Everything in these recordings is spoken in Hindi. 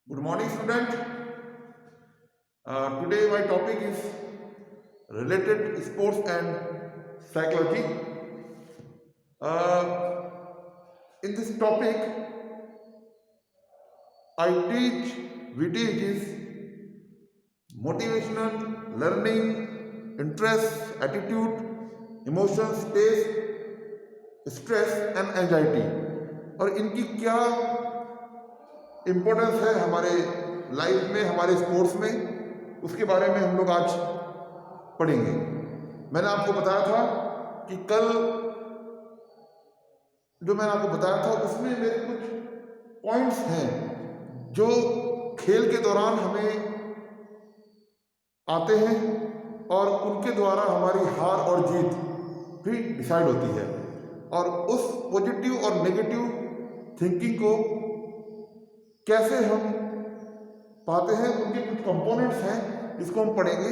Good morning, student. Today my topic is related sports and psychology. Uh, in this topic, we teach is motivational, learning, interest, attitude, emotions, taste, stress and anxiety. और इनकी क्या इम्पोर्टेंस है हमारे लाइफ में, हमारे स्पोर्ट्स में, उसके बारे में हम लोग आज पढ़ेंगे। मैंने आपको बताया था कि कल जो मैंने आपको बताया था उसमें मेरे कुछ पॉइंट्स हैं जो खेल के दौरान हमें आते हैं और उनके द्वारा हमारी हार और जीत भी डिसाइड होती है। और उस पॉजिटिव और नेगेटिव थिंकिंग को कैसे हम पाते हैं, उनके कुछ कंपोनेंट्स हैं जिसको हम पढ़ेंगे।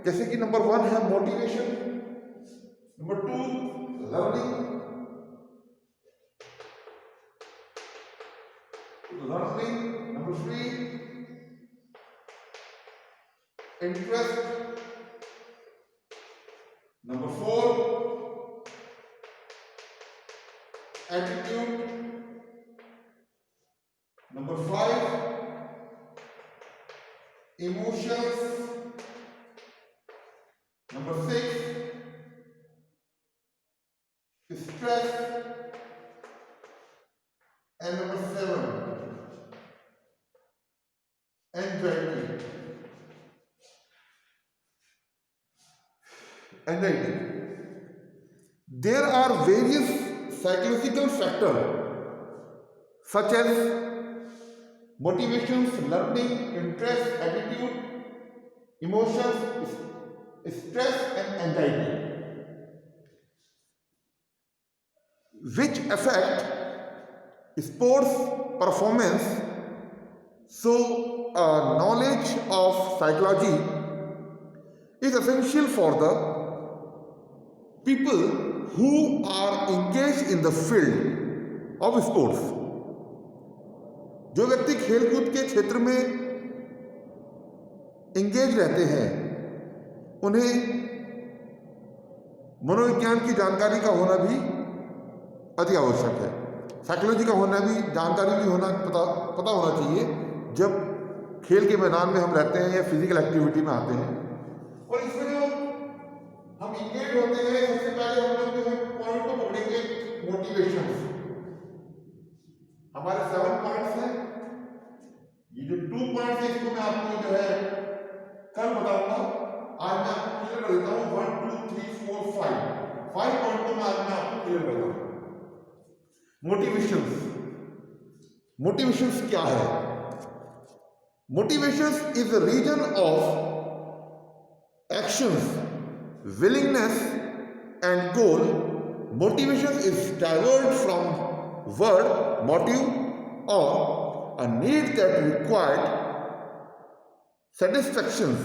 जैसे कि नंबर 1 है motivation, number 2 learning, number 3 interest, number 4 attitude, number 5 emotions, number 6 stress, and number 7 anxiety. There are various psychological factors such as motivations, learning, interest, attitude, emotions, stress and anxiety, which affect sports performance. So knowledge of psychology is essential for the people who are engaged in the field of sports. जो व्यक्ति खेलकूद के क्षेत्र में एंगेज रहते हैं उन्हें मनोविज्ञान की जानकारी का होना भी अति आवश्यक है। साइकोलॉजी का होना भी, जानकारी भी होना पता होना चाहिए जब खेल के मैदान में हम रहते हैं या फिजिकल एक्टिविटी में आते हैं। और इसमें जो हम एंगेज होते हैं, सबसे पहले हम लोग जो है पॉइंट को पकड़ेंगे मोटिवेशन। हमारे 7 पॉइंट्स हैं। ये जो 2 पॉइंट्स है इसको मैं आपको जो है कल बताऊंगा। आज मैं आपको क्लियर कर देता हूं 1 2 3 4 5 पॉइंट को मैं आज मैं आपको क्लियर करता हूं। मोटिवेशंस क्या है? Motivations is the reason of actions, willingness and goal. Motivation is derived from word motive or a need that required satisfactions.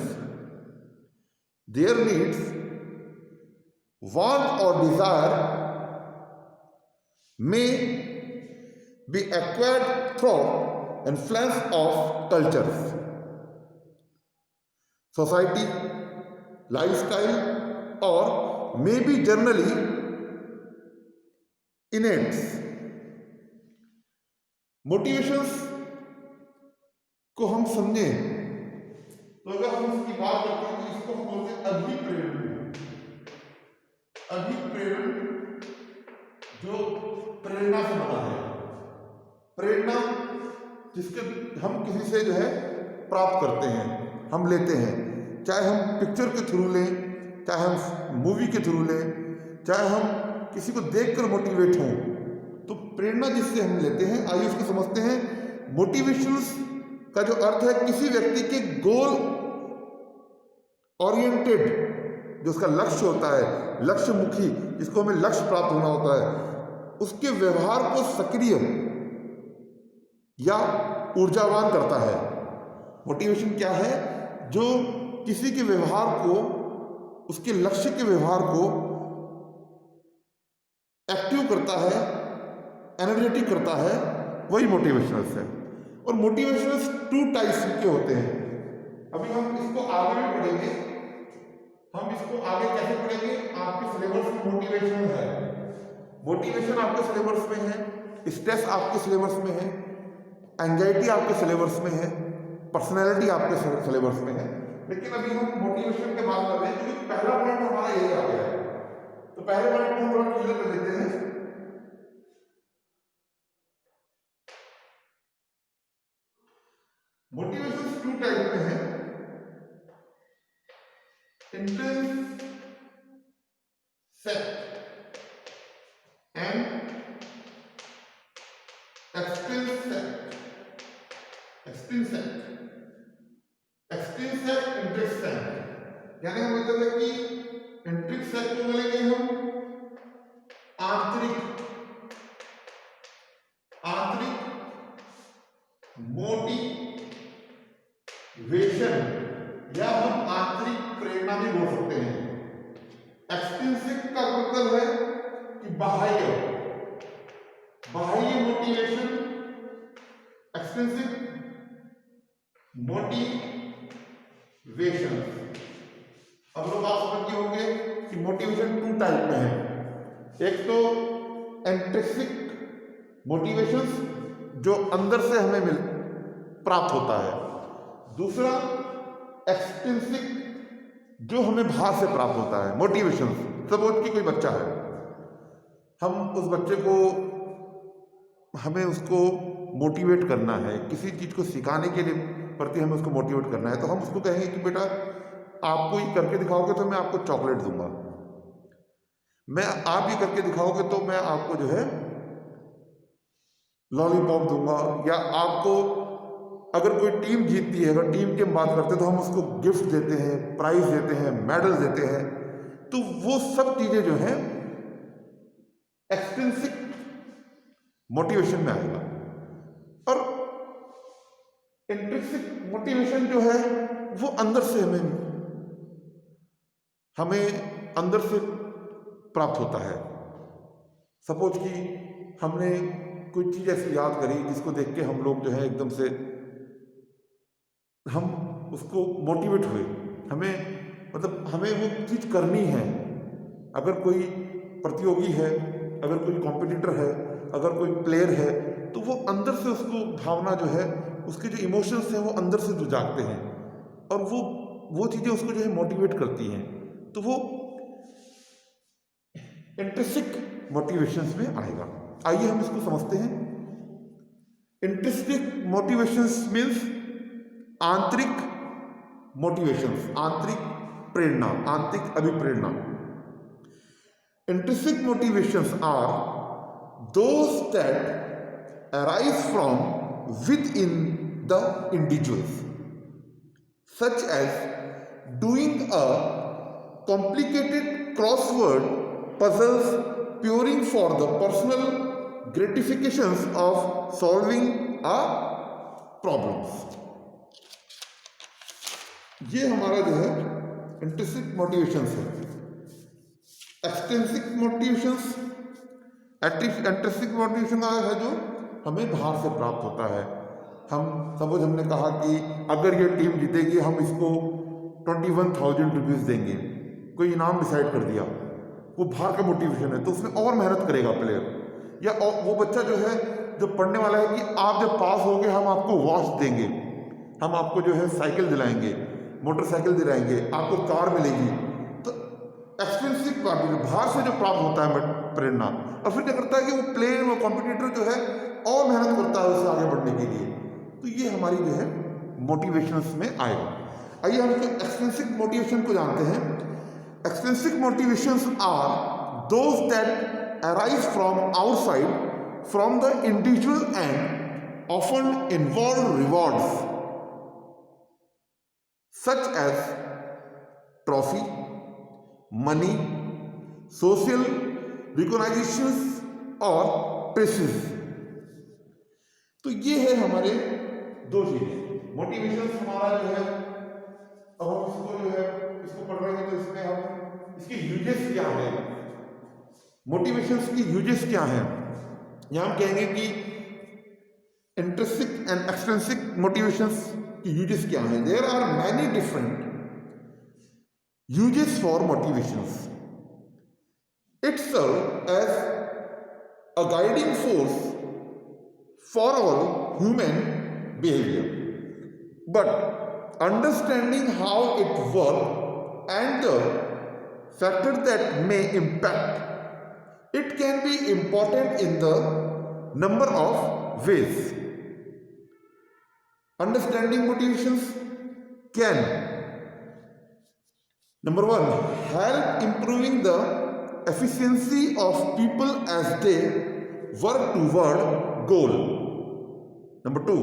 Their needs, want or desire may be acquired through influence of cultures, society, lifestyle, or may be generally innate. Motivations को हम समझें तो अगर हम इसकी बात करते हैं तो इसको हम बोलते हैं अभिप्रेरण, जो प्रेरणा से बना है। प्रेरणा जिसके हम किसी से जो है प्राप्त करते हैं, हम लेते हैं, चाहे हम पिक्चर के थ्रू लें, चाहे हम मूवी के थ्रू लें, चाहे हम किसी को देखकर मोटिवेट हों, तो प्रेरणा जिससे हम लेते हैं, आइए उसको समझते हैं। मोटिवेशंस का जो अर्थ है किसी व्यक्ति के गोल ओरिएंटेड, जो उसका लक्ष्य होता है, लक्ष्य मुखी, जिसको हमें लक्ष्य प्राप्त होना होता है, उसके व्यवहार को सक्रिय या ऊर्जावान करता है। मोटिवेशन क्या है? जो किसी के व्यवहार को, उसके लक्ष्य के व्यवहार को एक्टिव करता है, एनर्जेटिक करता है, वही मोटिवेशनल है। और मोटिवेशनल 2 टाइप्स के होते हैं। अभी हम इसको आगे भी पढ़ेंगे। हम इसको आगे कैसे पढ़ेंगे? आपके सिलेबस में मोटिवेशन है, मोटिवेशन आपके सिलेबस में है, स्ट्रेस आपके सिलेबस में है, एंजाइटी आपके सिलेबस में है, पर्सनैलिटी आपके सिलेबस में है। लेकिन अभी हम मोटिवेशन के बात कर रहे हैं क्योंकि पहला पॉइंट हमारा यही आ गया है। तो पहले पॉइंट को हम थोड़ा क्लियर कर लेते हैं। मोटिवेशन 2 टाइप में है, इंट्रिंसिक एंड एक्सट्रिंसिक। यानी का मतलब है कि इंट्रिंसिक को बोलेंगे हम आंतरिक मोटिवेशन, या हम आंतरिक प्रेरणा भी बोल सकते हैं। एक्सट्रिंसिक का मतलब है कि बाह्य मोटिवेशन, एक्सट्रिंसिक मोटिवेशन। अब लोग आप समझ गए होंगे कि मोटिवेशन 2 टाइप में है। एक तो इंट्रिंसिक मोटिवेशंस जो अंदर से हमें प्राप्त होता है, दूसरा एक्सट्रिंसिक जो हमें बाहर से प्राप्त होता है। मोटिवेशन सपोज कि कोई बच्चा है, हम उस बच्चे को, हमें उसको मोटिवेट करना है, किसी चीज़ को सिखाने के लिए प्रति हमें उसको मोटिवेट करना है, तो हम उसको कहेंगे कि बेटा आपको ये करके दिखाओगे तो मैं आपको चॉकलेट दूंगा, मैं आप ये करके दिखाओगे तो मैं आपको जो है लॉलीपॉप दूंगा, या आपको अगर कोई टीम जीतती है, अगर टीम की हम बात करते हैं तो हम उसको गिफ्ट देते हैं, प्राइज देते हैं, मेडल देते हैं। तो वो सब चीजें जो हैं एक्सट्रिंसिक मोटिवेशन में आएगा। और इंट्रिंसिक मोटिवेशन जो है वो अंदर से हमें अंदर से प्राप्त होता है। सपोज कि हमने कोई चीज ऐसी याद करी जिसको देख के हम लोग जो है एकदम से हम उसको मोटिवेट हुए, हमें मतलब हमें वो चीज करनी है। अगर कोई प्रतियोगी है, अगर कोई कॉम्पिटिटर है, अगर कोई प्लेयर है, तो वो अंदर से उसको भावना जो है, उसके जो इमोशंस हैं वो अंदर से जो जागते हैं और वो चीजें उसको जो है मोटिवेट करती हैं। तो वो इंट्रिंसिक मोटिवेशंस में आएगा। आइए हम इसको समझते हैं। इंट्रिंसिक मोटिवेशंस मीन्स आंतरिक मोटिवेशंस, आंतरिक प्रेरणा, आंतरिक अभिप्रेरणा। Intrinsic motivations are those that arise from within the individuals, such as doing a complicated crossword puzzles purely for the personal gratifications of solving a problems। ये हमारा जो है इंट्रिंसिक मोटिवेशंस है। एक्सट्रिंसिक मोटिवेशंस, इंट्रिंसिक मोटिवेशन है जो हमें बाहर से प्राप्त होता है। हम सपोज हमने कहा कि अगर ये टीम जीतेगी हम इसको 21,000 रुपीज़ देंगे, कोई इनाम डिसाइड कर दिया, वो बाहर का मोटिवेशन है, तो उसमें और मेहनत करेगा प्लेयर। या वो बच्चा जो है जो पढ़ने वाला है कि आप जब पास होगे हम आपको वॉच देंगे, हम आपको जो है साइकिल दिलाएंगे, मोटरसाइकिल दिलाएंगे, आपको कार मिलेगी। एक्सट्रिंसिक बाहर से जो प्राप्त होता है प्रेरणा, और फिर क्या करता है कि वो प्लेयर, वो कॉम्पिटिटर जो है और मेहनत करता है उससे आगे बढ़ने के लिए। तो ये हमारी जो है मोटिवेशंस में आएगा। आइए हम एक्सट्रिंसिक मोटिवेशन को जानते हैं। Extrinsic motivations are those that arise from outside from the individual and often involve rewards such as trophy, money, social recognitions और प्रेसेस। तो ये है हमारे दो चीजें। मोटिवेशन हमारा जो है, अब हम इसको जो है इसको पढ़ रहे हैं तो इसमें हम इसके यूजेस क्या है, मोटिवेशंस की यूजेस क्या है। यहां हम कहेंगे कि इंट्रिंसिक एंड एक्सट्रिंसिक मोटिवेशंस की यूजेस क्या हैं? There are many different uses for motivations. It serve as a guiding force for all human behavior, but understanding how it works and the factors that may impact it can be important in the number of ways. Understanding motivations can, number one, help improving the efficiency of people as they work toward goal. Number two,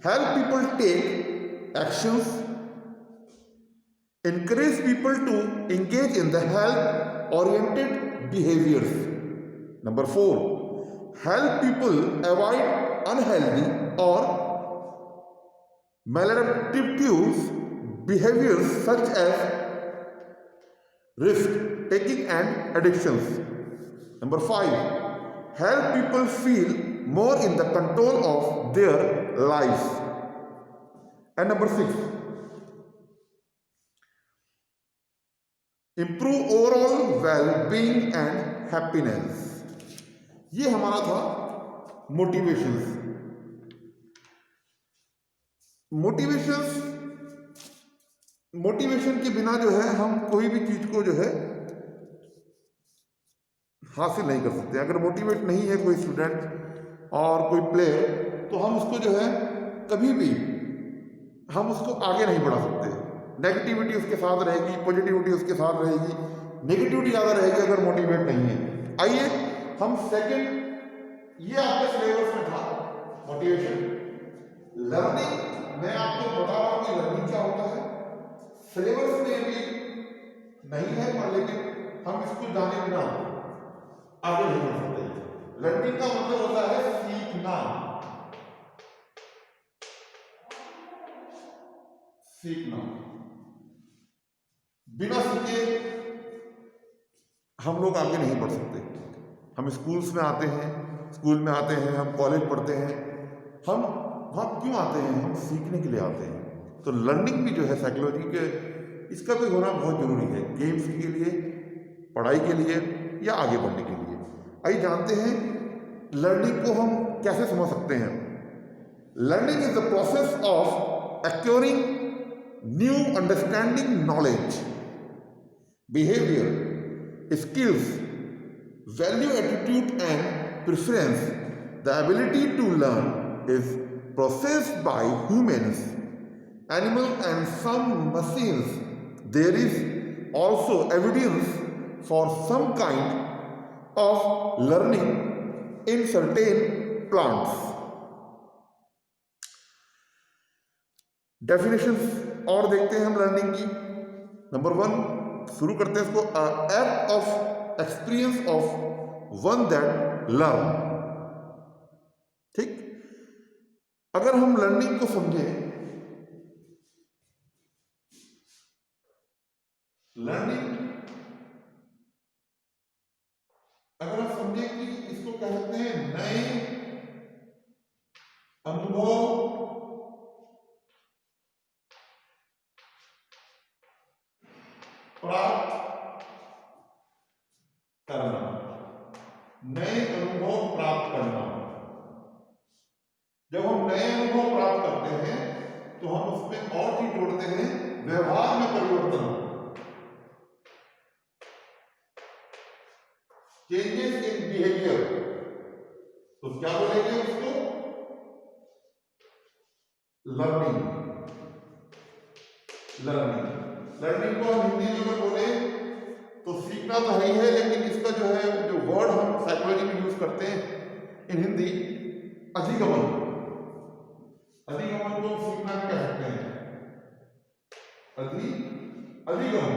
help people take actions, encourage people to engage in the health-oriented behaviors. Number four, help people avoid unhealthy or maladaptive behaviors such as risk taking and addictions. Number five, help people feel more in the control of their lives. And number six, improve overall well-being and happiness. ये हमारा था मोटिवेशंस. मोटिवेशन के बिना जो है हम कोई भी चीज को जो है हासिल नहीं कर सकते. अगर मोटिवेट नहीं है कोई स्टूडेंट और कोई प्लेयर, तो हम उसको जो है कभी भी हम उसको आगे नहीं बढ़ा सकते. नेगेटिविटी उसके साथ रहेगी, पॉजिटिविटी उसके साथ रहेगी, नेगेटिविटी ज़्यादा रहेगी अगर मोटिवेट नहीं है. आइए हम सेकंड, ये आपके सिलेबस में था मोटिवेशन. लर्निंग, मैं आपको बता रहा हूँ कि लर्निंग क्या होता है. सिलेबस में भी नहीं है, पर लेकिन हम इसको जाने बिना आगे नहीं बढ़ सकते. लर्निंग का मतलब होता है सीखना. बिना सीखे हम लोग आगे नहीं बढ़ सकते. हम स्कूल्स में आते हैं, हम कॉलेज पढ़ते हैं. हम वहाँ क्यों आते हैं? हम सीखने के लिए आते हैं. तो लर्निंग भी जो है साइकोलॉजी के, इसका भी होना बहुत जरूरी है, गेम्स के लिए, पढ़ाई के लिए या आगे बढ़ने के लिए. आइए जानते हैं लर्निंग को हम कैसे समझ सकते हैं. Learning is the process of acquiring new understanding knowledge, behaviour, skills, value, attitude and preference. The ability to learn is processed by humans, animals and some machines. There is also evidence for some kind of learning in certain plants. Definitions और देखते हैं हम लर्निंग की. नंबर वन, शुरू करते हैं इसको. Act of experience of one that learn. ठीक, अगर हम लर्निंग को समझें, लर्निंग अगर हम समझें कि इसको कह सकते हैं नए अनुभव प्राप्त करना. नए अनुभव प्राप्त करना. जब हम नए अनुभव प्राप्त करते हैं तो हम उसमें और चीज जोड़ते हैं, व्यवहार में परिवर्तन, चेंजेस इन बिहेवियर. तो क्या बोलेंगे उसको? लर्निंग. लर्निंग को हम हिंदी में बोले तो सीखना तो है ही है, लेकिन इसका जो है, जो वर्ड हम साइकोलॉजी में यूज करते हैं इन हिंदी, अधिगमन. अधिगमन को सीखना कह सकते हैं. अधिगमन.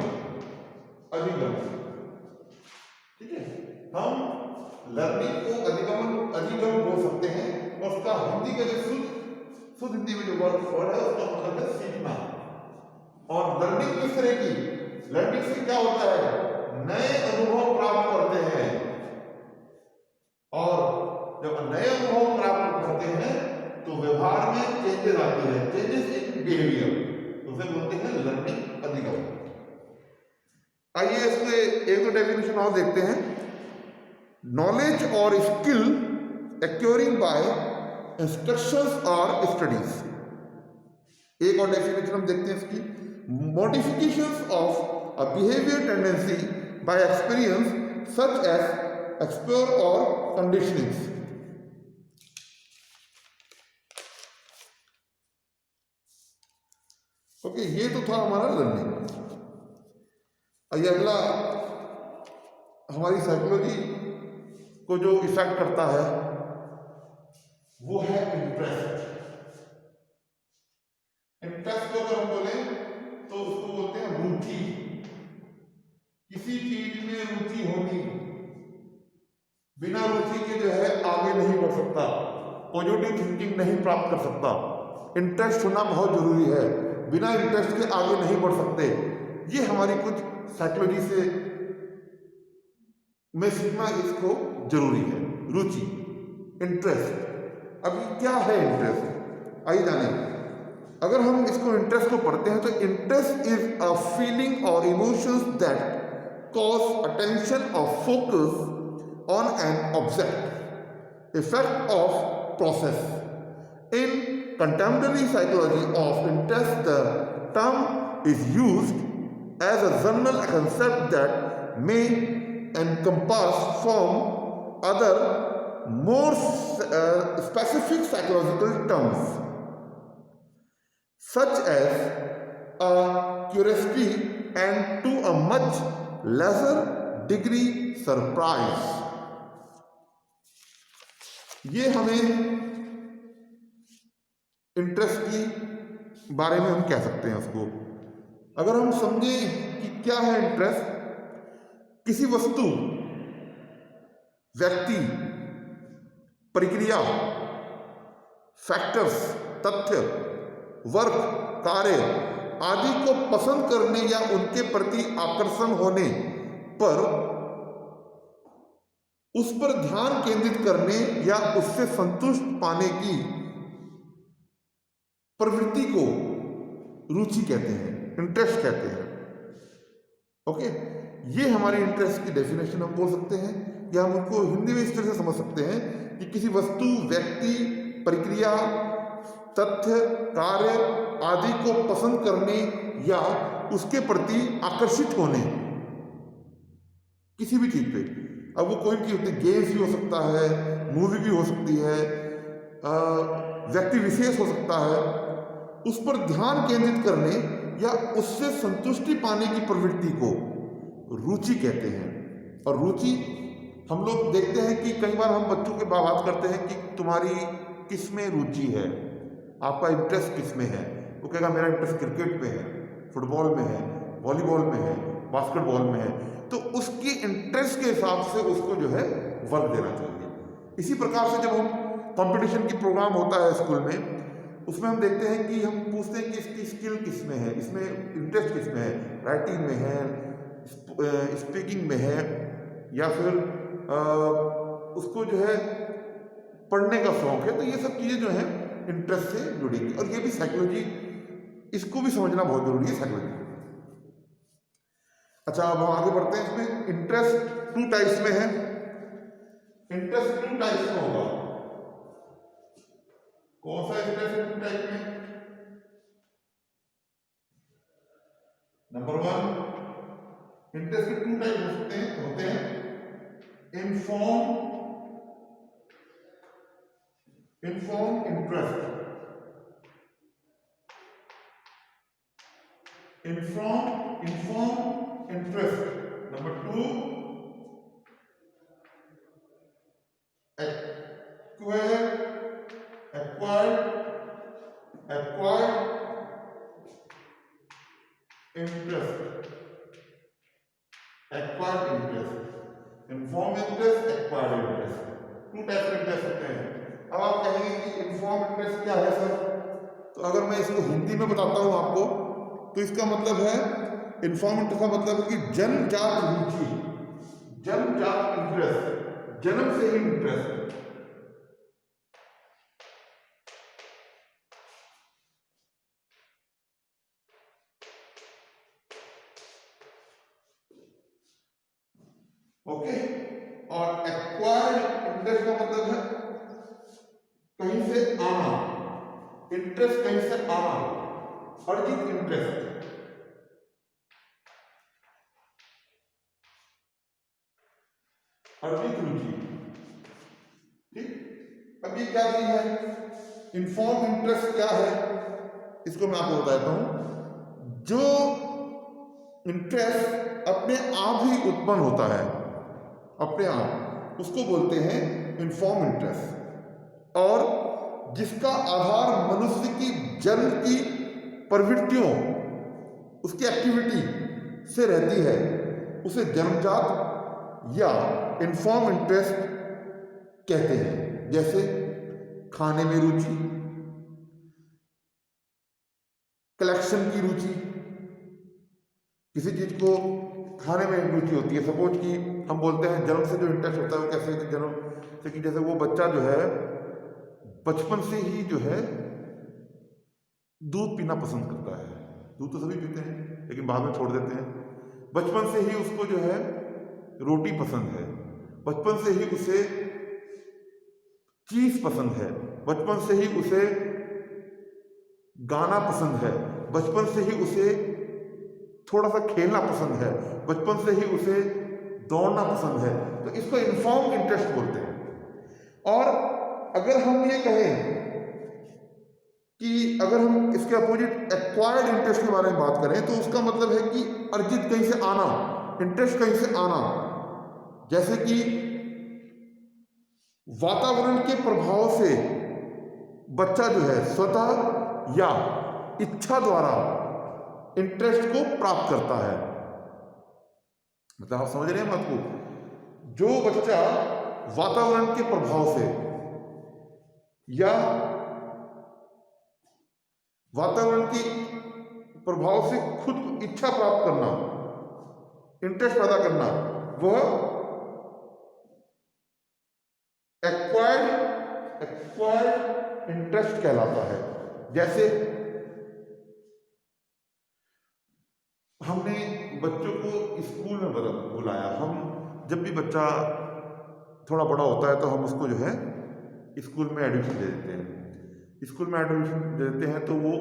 ठीक है, हम लर्निंग को अधिगम बोल सकते हैं. और उसका हिंदी का जो शुद्ध हिंदी में जो वर्ड है उसका मतलब है सीखना. और लर्निंग किस तरह की? लर्निंग से क्या होता है? नए अनुभव प्राप्त करते हैं. और जब नए अनुभव प्राप्त करते हैं तो व्यवहार में चेंजेस आते हैं, चेंजेस इन बिहेवियर, तो उसे बोलते हैं लर्निंग अधिगम। आइए इसमें एक दो डेफिनेशन और देखते हैं। नॉलेज और स्किल एक्वायरिंग बाय इंस्ट्रक्शंस और स्टडीज। एक और डेफिनेशन हम देखते हैं इसकी, modifications of a behaviour tendency by experience such as explore और कंडीशनिंग्स। ओके, ये तो था हमारा लर्निंग। ये अगला हमारी साइकोलॉजी को जो इफेक्ट करता है वो है इंटरेस्ट। इंटरेस्ट को अगर हम बोले तो उसको बोलते हैं रुचि। किसी चीज में रुचि होनी, बिना रुचि के जो है आगे नहीं बढ़ सकता, पॉजिटिव थिंकिंग नहीं प्राप्त कर सकता। इंटरेस्ट होना बहुत जरूरी है, बिना इंटरेस्ट के आगे नहीं बढ़ सकते। ये हमारी कुछ साइकोलॉजी से में सीखना इसको जरूरी है। रुचि, इंटरेस्ट। अब क्या है इंटरेस्ट, आइए जाने। अगर हम इसको इंटरेस्ट को पढ़ते हैं तो इंटरेस्ट इज अ फीलिंग और इमोशंस दैट कॉज अटेंशन और focus on an object, effect of process. In contemporary psychology of interest, the term is used as a general concept that may encompass from other more specific psychological terms, such as a curiosity and to a much lesser degree surprise. ये हमें इंटरेस्ट की बारे में हम कह सकते हैं उसको। अगर हम समझें कि क्या है इंटरेस्ट, किसी वस्तु, व्यक्ति, प्रक्रिया, फैक्टर्स, तथ्य, वर्क, कार्य आदि को पसंद करने या उनके प्रति आकर्षण होने पर उस पर ध्यान केंद्रित करने या उससे संतुष्ट पाने की प्रवृत्ति को रुचि कहते हैं, इंटरेस्ट कहते हैं। ओके, ये हमारे इंटरेस्ट की डेफिनेशन हम बोल सकते हैं, या हम उनको हिंदी में इस तरह से समझ सकते हैं कि किसी वस्तु, व्यक्ति, प्रक्रिया, तथ्य, कार्य आदि को पसंद करने या उसके प्रति आकर्षित होने, किसी भी चीज पे। अब वो कोई भी चीज होती है, गेम्स भी हो सकता है, मूवी भी हो सकती है, व्यक्ति विशेष हो सकता है, उस पर ध्यान केंद्रित करने या उससे संतुष्टि पाने की प्रवृत्ति को रुचि कहते हैं। और रुचि हम लोग देखते हैं कि कई बार हम बच्चों के बात करते हैं कि तुम्हारी किस में रुचि है, आपका इंटरेस्ट किस में है। वो कहेगा मेरा इंटरेस्ट क्रिकेट में है, फुटबॉल में है, वॉलीबॉल में है, बास्केटबॉल में है। तो उसके इंटरेस्ट के हिसाब से उसको जो है वर्क देना चाहिए। इसी प्रकार से जब हम कंपटीशन की प्रोग्राम होता है स्कूल में, उसमें हम देखते हैं कि हम पूछते हैं कि इसकी स्किल किस में है, इसमें इंटरेस्ट किस में है, राइटिंग में है, स्पीकिंग में है, या फिर उसको जो है पढ़ने का शौक है। तो ये सब चीज़ें जो है इंटरेस्ट से जुड़ेंगी। और ये भी साइकोलॉजी, इसको भी समझना बहुत जरूरी है साइकोलॉजी। अच्छा, अब हम आगे बढ़ते हैं। इसमें इंटरेस्ट 2 टाइप्स में है। इंटरेस्ट 2 टाइप्स में होगा। कौन सा इंटरेस्ट 2 टाइप में? नंबर 1, इंटरेस्ट के 2 टाइप होते हैं inform interest, inform interest. Number 2, acquired interest, inform interest, acquired interest. 2 type के इंटरेस्ट होते हैं। अब आप कहेंगे कि इनफॉर्म इंटरेस्ट क्या है सर? तो अगर मैं इसको हिंदी में बताता हूं आपको, तो इसका मतलब है, इनफॉर्म इंटरेस्ट का मतलब है कि जन्मजात रुचि, जन्मजात इंटरेस्ट, जन्म से ही इंटरेस्ट। ओके। और एक्वायर्ड इंटरेस्ट का मतलब है कहीं से आना, इंटरेस्ट कहीं से आना, अर्जित इंटरेस्ट, अर्जित रुचि। ठीक, अब ये क्या चीज है, इन्फॉर्म इंटरेस्ट क्या है, इसको मैं आपको बताता हूं। जो इंटरेस्ट अपने आप ही उत्पन्न होता है, अपने आप, उसको बोलते हैं इन्फॉर्म इंटरेस्ट। और जिसका आधार मनुष्य की जन्म की प्रवृत्तियों, उसकी एक्टिविटी से रहती है, उसे जन्मजात या इन्फॉर्म इंटरेस्ट कहते हैं। जैसे खाने में रुचि, कलेक्शन की रुचि, किसी चीज को खाने में रुचि होती है। सपोज कि हम बोलते हैं जन्म से जो इंटरेस्ट होता है वो कैसे, जन्म से कि जैसे वो बच्चा जो है बचपन से ही जो है दूध पीना पसंद करता है। दूध तो सभी पीते हैं लेकिन बाद में छोड़ देते हैं। बचपन से ही उसको जो है रोटी पसंद है, बचपन से ही उसे चीज पसंद है, बचपन से ही उसे गाना पसंद है, बचपन से ही उसे थोड़ा सा खेलना पसंद है, बचपन से ही उसे दौड़ना पसंद है। तो इसको इन्फॉर्म इंटरेस्ट बोलते हैं। और अगर हम ये कहें कि अगर हम इसके अपोजिट एक्वायर्ड इंटरेस्ट के बारे में बात करें तो उसका मतलब है कि अर्जित कहीं से आना, इंटरेस्ट कहीं से आना। जैसे कि वातावरण के प्रभाव से बच्चा जो है स्वतः या इच्छा द्वारा इंटरेस्ट को प्राप्त करता है। मतलब आप समझ रहे हैं बात को? जो बच्चा वातावरण के प्रभाव से या वातावरण के प्रभाव से खुद इच्छा प्राप्त करना, इंटरेस्ट पैदा करना, वह एक्वायर्ड इंटरेस्ट कहलाता है। जैसे हमने बच्चों को स्कूल में बुलाया, हम जब भी बच्चा थोड़ा बड़ा होता है तो हम उसको जो है स्कूल में एडमिशन दे देते हैं। स्कूल में एडमिशन दे देते हैं तो वो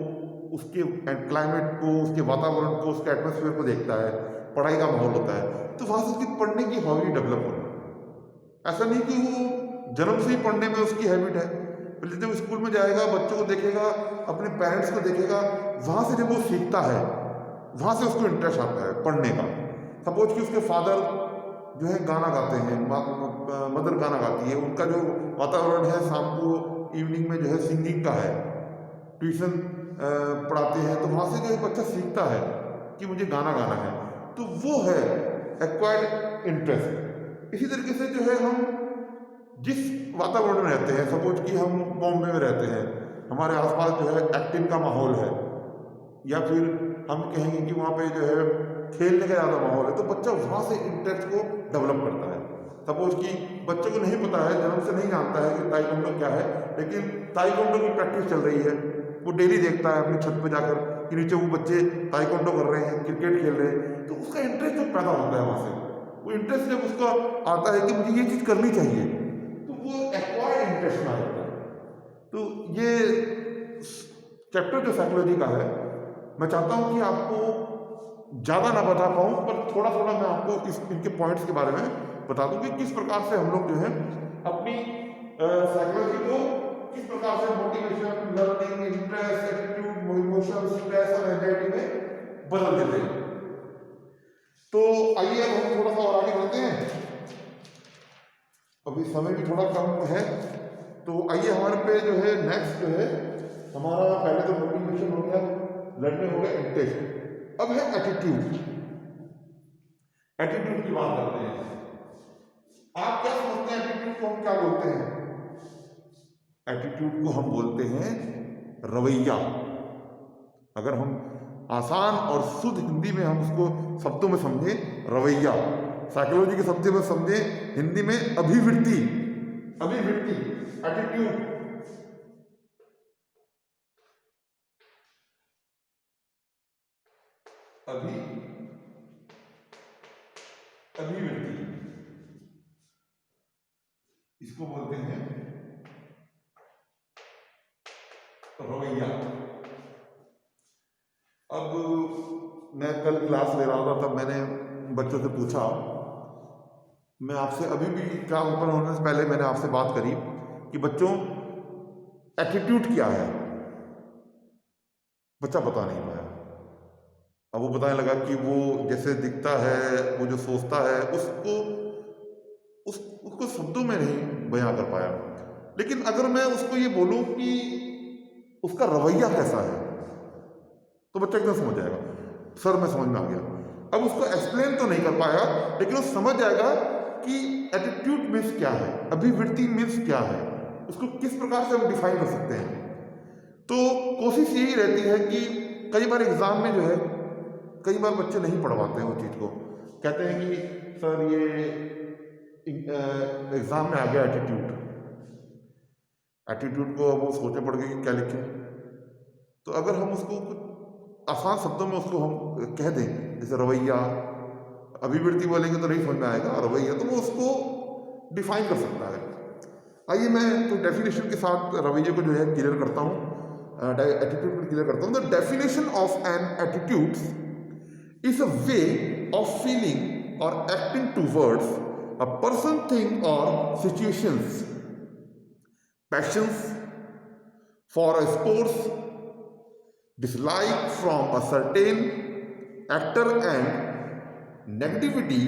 उसके क्लाइमेट को, उसके वातावरण को, उसके एटमॉस्फेयर को देखता है, पढ़ाई का माहौल होता है, तो वहाँ से उसकी पढ़ने की हॉबी डेवलप होना। ऐसा नहीं कि वो जन्म से ही पढ़ने में उसकी हैबिट है, पहले जब स्कूल में जाएगा, बच्चों को देखेगा, अपने पेरेंट्स को देखेगा, वहाँ से जब वो सीखता है, वहाँ से उसको इंटरेस्ट आता है पढ़ने का। सपोज कि उसके फादर जो है गाना गाते हैं, मदर गाना गाती है, उनका जो वातावरण है शाम को इवनिंग में जो है सिंगिंग का है, ट्यूशन पढ़ाते हैं, तो वहाँ से जो है बच्चा सीखता है कि मुझे गाना गाना है, तो वो है एक्वायर्ड इंटरेस्ट। इसी तरीके से जो है हम जिस वातावरण में रहते हैं, सपोज कि हम बॉम्बे में रहते हैं, हमारे आसपास जो है एक्टिंग का माहौल है, या फिर हम कहेंगे कि वहाँ पे जो है खेलने का ज़्यादा माहौल है, तो बच्चा वहाँ से इंटरेस्ट को डेवलप करता है। सपोज कि बच्चों को नहीं पता है, जन्म से नहीं जानता है कि ताइक्वांडो क्या है, लेकिन ताइक्वांडो की प्रैक्टिस चल रही है, वो डेली देखता है अपनी छत पे जाकर कि नीचे वो बच्चे ताइक्वांडो कर रहे हैं, क्रिकेट खेल रहे हैं, तो उसका इंटरेस्ट जब पैदा होता है वहाँ से, वो इंटरेस्ट जब उसका आता है कि मुझे ये चीज़ करनी चाहिए, तो वो एक्वायर्ड इंटरेस्ट में आ जाता है। तो ये चैप्टर जो साइकोलॉजी का है, मैं चाहता हूँ कि आपको ज़्यादा ना बता पाऊँ, पर थोड़ा थोड़ा मैं आपको इनके पॉइंट्स के बारे में बता दूँ कि किस प्रकार से हम लोग जो है अपनी साइकोलॉजी को किस प्रकार से motivation, learning, interest, attitude, emotion, stress और एंजाइटी में बदल देते हैं। तो आइए अब हम थोड़ा सा और आगे बढ़ते हैं, अभी समय भी थोड़ा कम है। तो आइए हमारे पे जो है नेक्स्ट जो है हमारा, पहले तो मोटिवेशन हो गया, लर्निंग हो गया, इंटरेस्ट, अब है एटीट्यूड। एटीट्यूड की बात करते हैं। आप क्या समझते हैं एटीट्यूड को हम क्या बोलते हैं? एटीट्यूड को हम बोलते हैं रवैया। अगर हम आसान और शुद्ध हिंदी में हम उसको शब्दों में समझे, रवैया। साइकोलॉजी के शब्दों में समझे हिंदी में अभिवृत्ति, अभिवृत्ति, एटीट्यूड। अभिवृत्ति इसको बोलते हैं रवैया। अब मैं कल क्लास ले रहा था, तब मैंने बच्चों से पूछा, मैं आपसे अभी भी क्लास ओपन होने से पहले मैंने आपसे बात करी कि बच्चों एटीट्यूड क्या है। बच्चा बता नहीं पाया। अब वो बताने लगा कि वो जैसे दिखता है, वो जो सोचता है, उसको शब्दों में नहीं बयां कर पाया। लेकिन अगर मैं उसको ये बोलूं कि उसका रवैया कैसा है, तो बच्चा एकदम समझ जाएगा, सर में समझ में आ गया। अब उसको एक्सप्लेन तो नहीं कर पाया, लेकिन वो समझ जाएगा कि एटीट्यूड मीन्स क्या है, अभिवृत्ति मीन्स क्या है, उसको किस प्रकार से हम डिफाइन कर सकते हैं। तो कोशिश यही रहती है कि कई बार एग्जाम में जो है, कई बार बच्चे नहीं पढ़ पाते हैं उस चीज़ को, कहते हैं कि सर ये एग्जाम में आ गया एटीट्यूड को, अब वो सोचने पड़ गए कि क्या लिखें। तो अगर हम उसको आसान शब्दों में उसको हम कह दें, जैसे रवैया, अभिवृत्ति बोलेंगे तो नहीं समझ में आएगा, रवैया तो वो उसको डिफाइन कर सकता है। आइए मैं तो डेफिनेशन के साथ रवैये को जो है क्लियर करता हूँ, एटीट्यूड को क्लियर करता हूँ। The definition of an attitude is a way of feeling और acting towards a person, thing और situations, passions for a sports, dislike from a certain actor, and negativity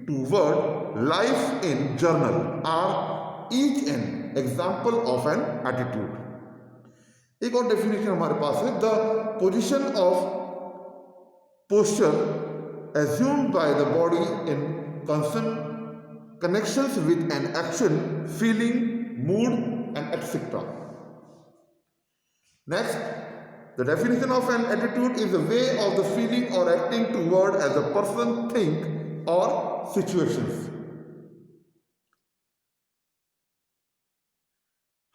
toward life in general are each an example of an attitude. एक और डेफिनेशन हमारे पास है, the position of posture assumed by the body in constant connections with an action, feeling, mood and etc. Next, the definition of an attitude is a way of the feeling or acting toward as a person, thing or situations.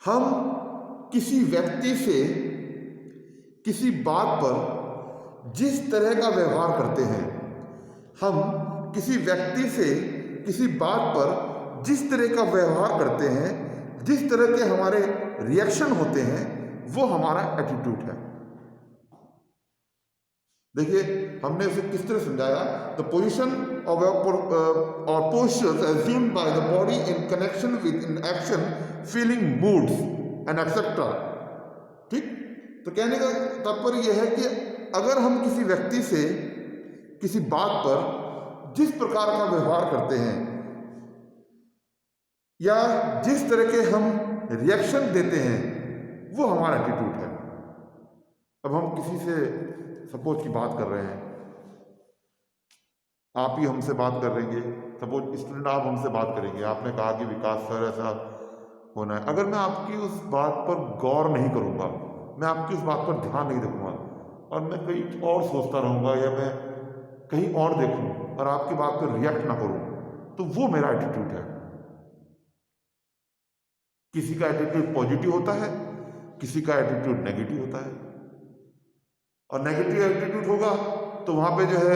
हम किसी व्यक्ति से किसी बात पर जिस तरह का व्यवहार करते हैं, हम किसी व्यक्ति से किसी बात पर जिस तरह का व्यवहार करते हैं, जिस तरह के हमारे रिएक्शन होते हैं, वो हमारा एटीट्यूड है। देखिए हमने उसे किस तरह समझाया, द पोजिशन ऑफ और postures assumed by the body in connection with in action, feeling, moods and etcetera. ठीक, तो कहने का तात्पर्य यह है कि अगर हम किसी व्यक्ति से किसी बात पर जिस प्रकार का व्यवहार करते हैं या जिस तरह के हम रिएक्शन देते हैं, वो हमारा एटीट्यूड है। अब हम किसी से सपोज की बात कर रहे हैं, आप ही हमसे बात कर रहेंगे, सपोज स्टूडेंट आप हमसे बात करेंगे, आपने कहा कि विकास सर ऐसा होना है। अगर मैं आपकी उस बात पर गौर नहीं करूंगा, मैं आपकी उस बात पर ध्यान नहीं देखूंगा और मैं कहीं और सोचता रहूंगा या मैं कहीं और देखूं और आपकी बात पर रिएक्ट ना करूं, तो वो मेरा एटीट्यूड है। किसी का एटीट्यूड पॉजिटिव होता है, किसी का एटीट्यूड नेगेटिव होता है। और नेगेटिव एटीट्यूड होगा तो वहां पे जो है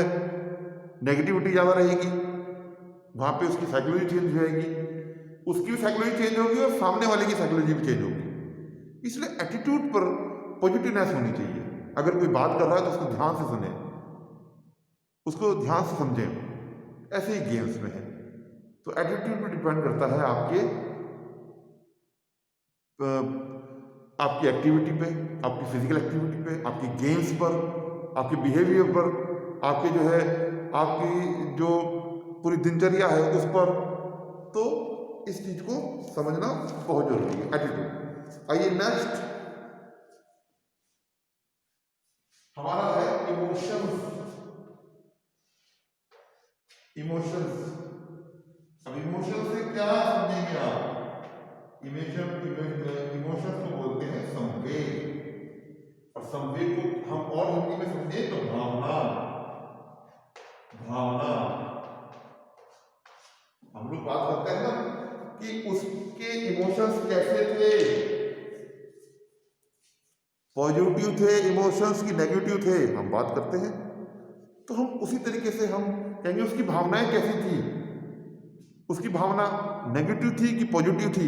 नेगेटिविटी ज़्यादा रहेगी, वहां पे उसकी साइकोलॉजी चेंज होएगी, उसकी भी साइकोलॉजी चेंज होगी और सामने वाले की साइकोलॉजी भी चेंज होगी। इसलिए एटीट्यूड पर पॉजिटिवनेस होनी चाहिए। अगर कोई बात कर रहा है तो उसको ध्यान से सुने, उसको ध्यान से समझें। ऐसे ही गेम्स में है, तो एटीट्यूड पर डिपेंड करता है आपकी एक्टिविटी पे, आपकी फिजिकल एक्टिविटी पे, आपकी गेम्स पर, आपके बिहेवियर पर, आपके जो है आपकी जो पूरी दिनचर्या है उस पर। तो इस चीज को समझना बहुत जरूरी है, एटीट्यूड। आइए नेक्स्ट हमारा है इमोशंस। अब इमोशन से क्या समझेंगे आप? इमोशंस को बोलते हैं संवेग, और संवेग को हम और हिंदी में समझे तो भावना। हम लोग बात करते हैं ना कि उसके इमोशंस कैसे थे, पॉजिटिव थे इमोशंस की नेगेटिव थे, हम बात करते हैं। तो हम उसी तरीके से हम कहेंगे उसकी भावनाएं कैसी थी। उसकी भावना नेगेटिव थी कि पॉजिटिव थी,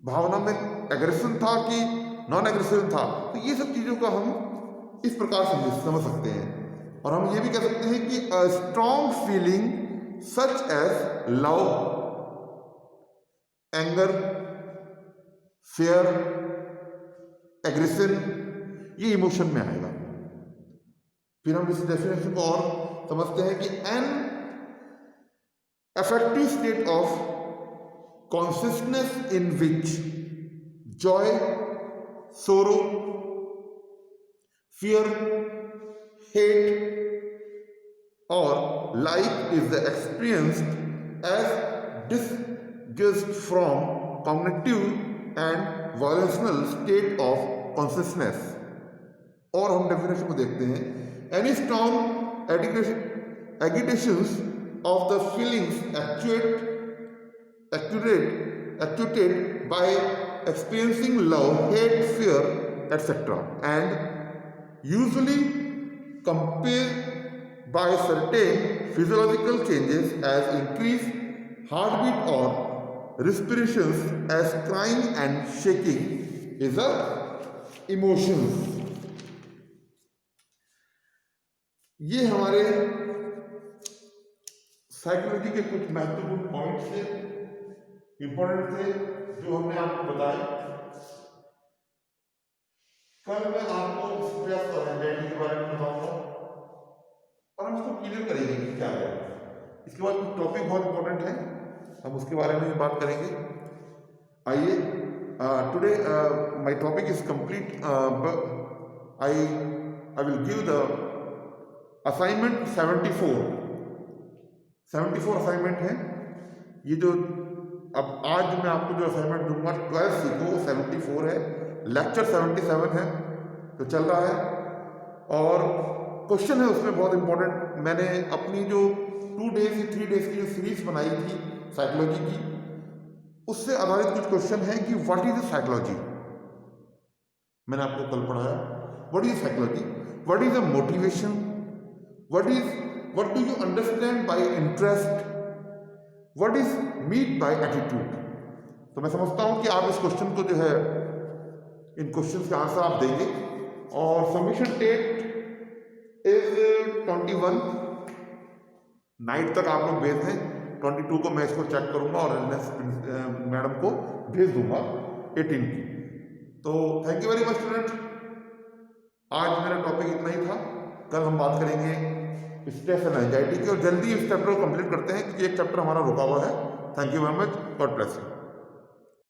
भावना में एग्रेशन था कि नॉन एग्रेशन था। तो ये सब चीज़ों का हम इस प्रकार से समझ सकते हैं। और हम ये भी कह सकते हैं कि a strong feeling such as love, anger, fear, aggression, ये इमोशन में आएगा। फिर हम इस डेफिनेशन को और समझते हैं कि N affective state of consciousness in which joy, sorrow, fear, hate or like is experienced as disgust from cognitive and volitional state of consciousness। और हम डेफिनेशन को देखते हैं, any strong agitations of the feelings actuated by experiencing love, hate, fear, etc. and usually accompanied by certain physiological changes as increased heartbeat or respirations, as crying and shaking is a emotions। ये हमारे साइकोलॉजी के कुछ महत्वपूर्ण पॉइंट्स थे, इंपॉर्टेंट थे, जो हमने आपको बताए। कल मैं आपको स्ट्रेस और एंजाइटी के बारे में बताऊंगा और हम इसको क्लियर करेंगे कि क्या है। इसके बाद कुछ टॉपिक बहुत इंपॉर्टेंट है, हम उसके बारे में भी बात करेंगे। आइए, today my topic is complete. I will give the assignment 74 assignment है। ये जो अब आज मैं आपको जो असाइनमेंट दूंगा 12 सीखो, वो 74 है, लेक्चर 77 है, तो चल रहा है। और क्वेश्चन है उसमें बहुत इंपॉर्टेंट। मैंने अपनी जो 2 डेज या 3 डेज की जो सीरीज बनाई थी साइकोलॉजी की, उससे आधारित कुछ क्वेश्चन है कि व्हाट इज द साइकोलॉजी। मैंने आपको कल पढ़ाया what is psychology, what is the motivation, what do you understand by interest, what is meant by attitude। तो मैं समझता हूं कि आप इस क्वेश्चन को जो है, इन क्वेश्चन के आंसर आप देंगे। और सबमिशन डेट इज 21 नाइट तक आप लोग भेज दें। 22 को मैं इसको चेक करूंगा और मैडम को भेज दूंगा 18 की। तो thank you very much student. आज मेरा टॉपिक इतना ही था। कल हम बात करेंगे स्ट्रेस एंड एंजाइटी की, और जल्दी इस चैप्टर को कंप्लीट करते हैं क्योंकि एक चैप्टर हमारा रुका हुआ है। Thank you very much, God bless you.